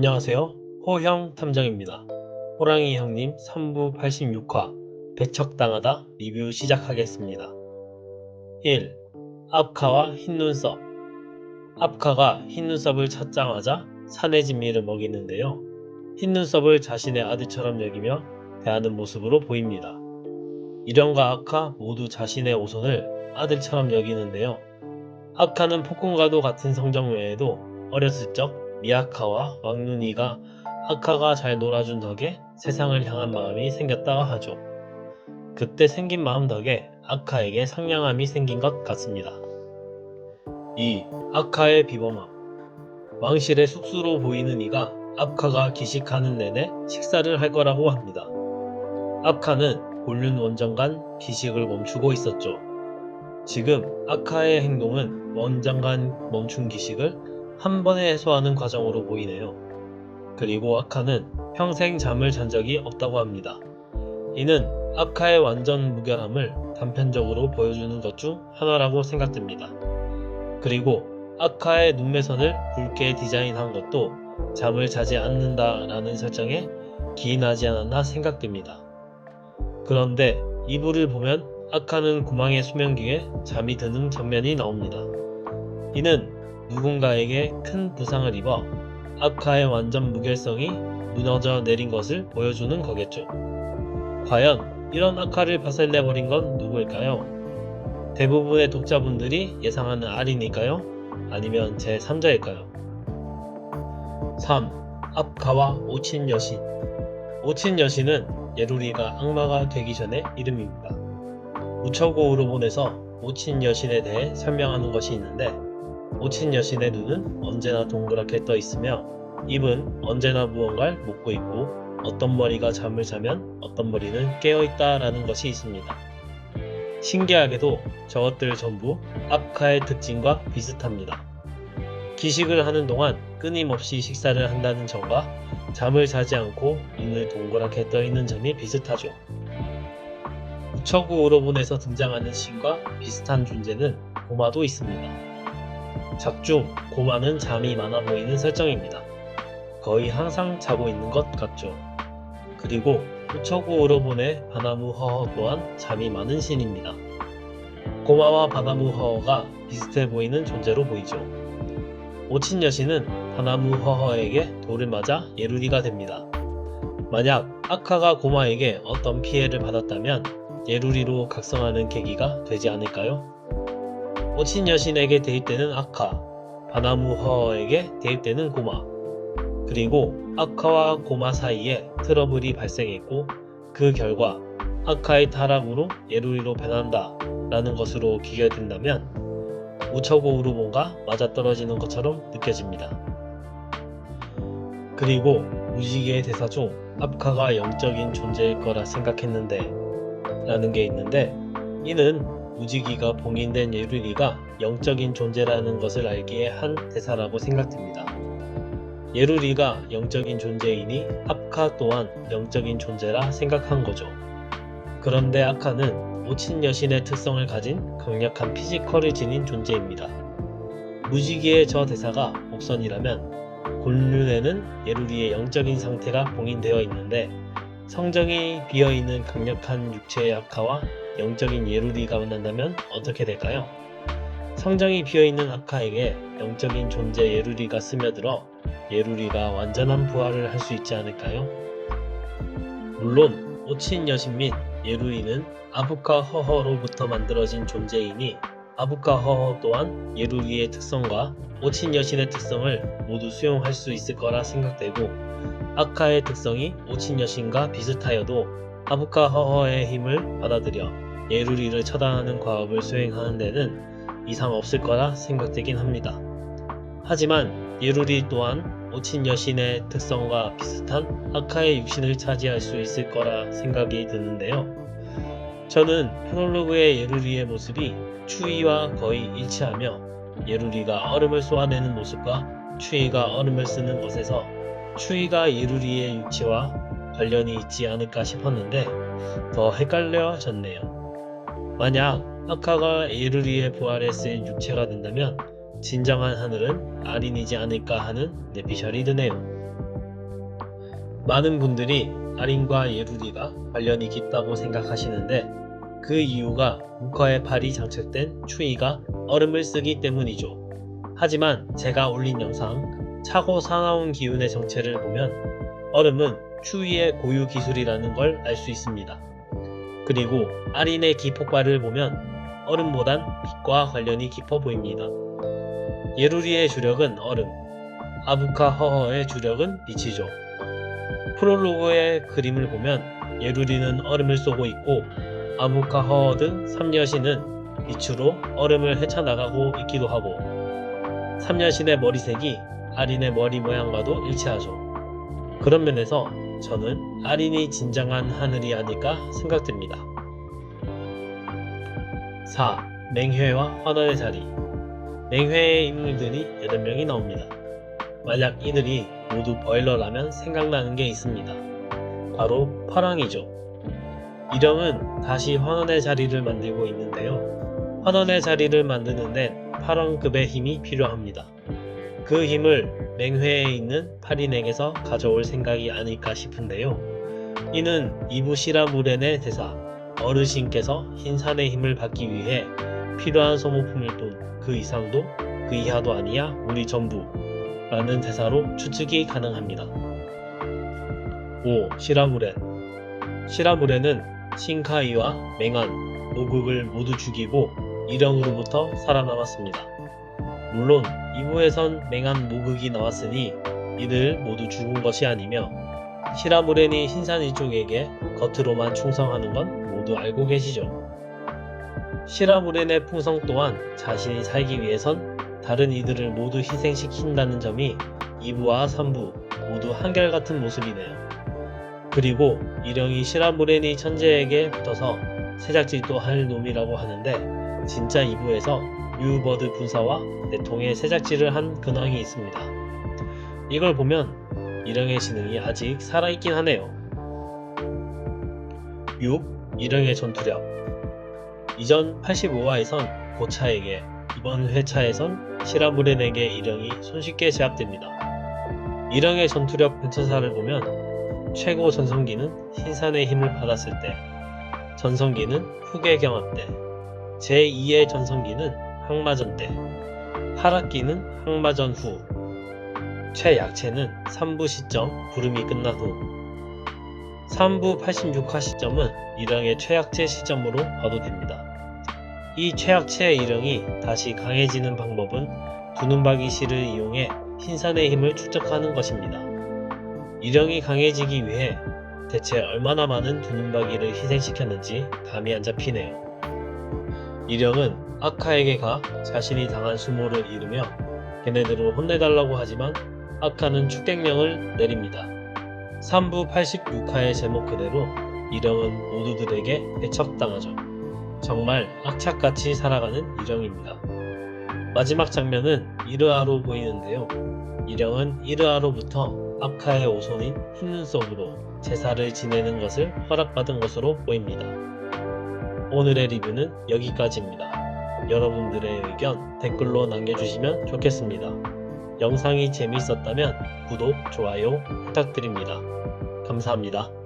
안녕하세요. 호형 탐정입니다. 호랑이 형님 3부 86화 배척당하다 리뷰 시작하겠습니다. 1. 압카와 흰눈썹. 압카가 흰눈썹을 찾자마자 사내 진미를 먹이는데요. 흰눈썹을 자신의 아들처럼 여기며 대하는 모습으로 보입니다. 이령과 압카 모두 자신의 오손을 아들처럼 여기는데요. 압카는 폭군과도 같은 성정 외에도 어렸을 적 미아카와 왕눈이가 아카가 잘 놀아준 덕에 세상을 향한 마음이 생겼다고 하죠. 그때 생긴 마음 덕에 아카에게 상냥함이 생긴 것 같습니다. 2. 아카의 비범함. 왕실의 숙수로 보이는 이가 아카가 기식하는 내내 식사를 할 거라고 합니다. 아카는 곤륜 원정간 기식을 멈추고 있었죠. 지금 아카의 행동은 원정간 멈춘 기식을 한 번에 해소하는 과정으로 보이네요. 그리고 아카는 평생 잠을 잔 적이 없다고 합니다. 이는 아카의 완전 무결함을 단편적으로 보여주는 것 중 하나라고 생각됩니다. 그리고 아카의 눈매선을 붉게 디자인한 것도 잠을 자지 않는다라는 설정에 기인하지 않았나 생각됩니다. 그런데 2부를 보면 아카는 구망의 수면기에 잠이 드는 장면이 나옵니다. 이는 누군가에게 큰 부상을 입어 아카의 완전 무결성이 무너져 내린 것을 보여주는 거겠죠. 과연 이런 아카를 박살내버린 건 누구일까요? 대부분의 독자분들이 예상하는 아린일까요? 아니면 제3자일까요? 3. 압카와 오친 여신. 오친 여신은 예루리가 악마가 되기 전의 이름입니다. 우처고 우르본에서 오친 여신에 대해 설명하는 것이 있는데, 오친 여신의 눈은 언제나 동그랗게 떠 있으며 입은 언제나 무언가를 먹고 있고 어떤 머리가 잠을 자면 어떤 머리는 깨어 있다라는 것이 있습니다. 신기하게도 저것들 전부 압카의 특징과 비슷합니다. 기식을 하는 동안 끊임없이 식사를 한다는 점과 잠을 자지 않고 눈을 동그랗게 떠 있는 점이 비슷하죠. 우처구 우로본에서 등장하는 신과 비슷한 존재는 고마도 있습니다. 작중, 고마는 잠이 많아 보이는 설정입니다. 거의 항상 자고 있는 것 같죠. 그리고 우처구 우로본의 바나무 허허 또한 잠이 많은 신입니다. 고마와 바나무 허허가 비슷해 보이는 존재로 보이죠. 오친 여신은 바나무 허허에게 돌을 맞아 예루리가 됩니다. 만약 아카가 고마에게 어떤 피해를 받았다면 예루리로 각성하는 계기가 되지 않을까요? 오친 여신에게 대입되는 아카, 바나무 허허에게 대입되는 고마, 그리고 아카와 고마 사이에 트러블이 발생했고 그 결과 아카의 타락으로 예루리로 변한다 라는 것으로 기결된다면 우처고 우르본과 맞아떨어지는 것처럼 느껴집니다. 그리고 무지개의 대사 중 아카가 영적인 존재일 거라 생각했는데 라는 게 있는데, 이는 무지기가 봉인된 예루리가 영적인 존재라는 것을 알기에 한 대사라고 생각됩니다. 예루리가 영적인 존재이니 아카 또한 영적인 존재라 생각한 거죠. 그런데 아카는 오친 여신의 특성을 가진 강력한 피지컬을 지닌 존재입니다. 무지기의 저 대사가 복선이라면 곤륜에는 예루리의 영적인 상태가 봉인되어 있는데, 성정이 비어있는 강력한 육체의 아카와 영적인 예루리가 만난다면 어떻게 될까요? 성정이 비어있는 아카에게 영적인 존재 예루리가 스며들어 예루리가 완전한 부활을 할 수 있지 않을까요? 물론 오친 여신 및 예루리는 아부카 허허로부터 만들어진 존재이니 아부카 허허 또한 예루리의 특성과 오친 여신의 특성을 모두 수용할 수 있을 거라 생각되고, 아카의 특성이 오친 여신과 비슷하여도 아부카 허허의 힘을 받아들여 예루리를 처단하는 과업을 수행하는 데는 이상 없을 거라 생각되긴 합니다. 하지만 예루리 또한 오친 여신의 특성과 비슷한 아카의 육신을 차지할 수 있을 거라 생각이 드는데요. 저는 페놀로그의 예루리의 모습이 추위와 거의 일치하며 예루리가 얼음을 쏘아내는 모습과 추위가 얼음을 쓰는 것에서 추위가 예루리의 육체와 관련이 있지 않을까 싶었는데 더 헷갈려졌네요. 만약 아카가 예루리의 부활에 쓰인 육체가 된다면 진정한 하늘은 아린이지 않을까 하는 내피셜이 드네요. 많은 분들이 아린과 예루리가 관련이 깊다고 생각하시는데 그 이유가 웅커의 팔이 장착된 추위가 얼음을 쓰기 때문이죠. 하지만 제가 올린 영상 차고 사나운 기운의 정체를 보면 얼음은 추위의 고유 기술이라는 걸 알 수 있습니다. 그리고 아린의 기폭발을 보면 얼음보단 빛과 관련이 깊어 보입니다. 예루리의 주력은 얼음, 아부카 허허의 주력은 빛이죠. 프롤로그의 그림을 보면 예루리는 얼음을 쏘고 있고 아부카 허허 등 3여신은 빛으로 얼음을 헤쳐나가고 있기도 하고 3여신의 머리색이 아린의 머리 모양과도 일치하죠. 그런 면에서 저는 아린이 진정한 하늘이 아닐까 생각됩니다. 4. 맹회와 환원의 자리. 맹회의 인물들이 8명이 나옵니다. 만약 이들이 모두 보일러라면 생각나는 게 있습니다. 바로 파랑이죠. 이령은 다시 환원의 자리를 만들고 있는데요. 환원의 자리를 만드는 데는 파랑급의 힘이 필요합니다. 그 힘을 맹회에 있는 파린에게서 가져올 생각이 아닐까 싶은데요. 이는 이부 시라무렌의 대사 어르신께서 흰산의 힘을 받기 위해 필요한 소모품을 돈 그 이상도 그 이하도 아니야 우리 전부 라는 대사로 추측이 가능합니다. 5. 시라무렌. 시라무렌은 신카이와 맹안, 노극을 모두 죽이고 일령으로부터 살아남았습니다. 물론 이부에선 맹안 노극이 나왔으니 이들 모두 죽은 것이 아니며 시라무렌이 흰산 일족에게 겉으로만 충성하는 건 모두 알고 계시죠. 시라무렌의 풍성 또한 자신이 살기 위해선 다른 이들을 모두 희생시킨다는 점이 2부와 3부 모두 한결같은 모습이네요. 그리고 일령이 시라무렌이 천재에게 붙어서 새작질도 할 놈이라고 하는데 진짜 2부에서 뉴버드 분사와 내통의 새작질을 한 근황이 있습니다. 이걸 보면 일령의 지능이 아직 살아있긴 하네요. 6. 일령의 전투력. 이전 85화에선 고차에게 이번 회차에선 시라무렌에게 일령이 손쉽게 제압됩니다. 일령의 전투력 변천사를 보면 최고 전성기는 흰산의 힘을 받았을 때, 전성기는 후계 경합 때, 제2의 전성기는 항마전 때, 하락기는 항마전 후, 최약체는 3부 시점 부름이 끝난 후, 3부 86화 시점은 일령의 최약체 시점으로 봐도 됩니다. 이 최약체의 일령이 다시 강해지는 방법은 두눈박이 실을 이용해 흰산의 힘을 축적하는 것입니다. 일령이 강해지기 위해 대체 얼마나 많은 두눈박이를 희생시켰는지 감이 안 잡히네요. 일령은 아카에게 가 자신이 당한 수모를 이루며 걔네들을 혼내달라고 하지만 아카는 축객령을 내립니다. 3부 86화의 제목 그대로 일령은 모두들에게 배척당하죠. 정말 악착같이 살아가는 일령입니다. 마지막 장면은 이르아로 보이는데요. 일령은 이르아로부터 아카의 오손인 흰눈썹으로 제사를 지내는 것을 허락받은 것으로 보입니다. 오늘의 리뷰는 여기까지입니다. 여러분들의 의견 댓글로 남겨주시면 좋겠습니다. 영상이 재미있었다면 구독, 좋아요 부탁드립니다. 감사합니다.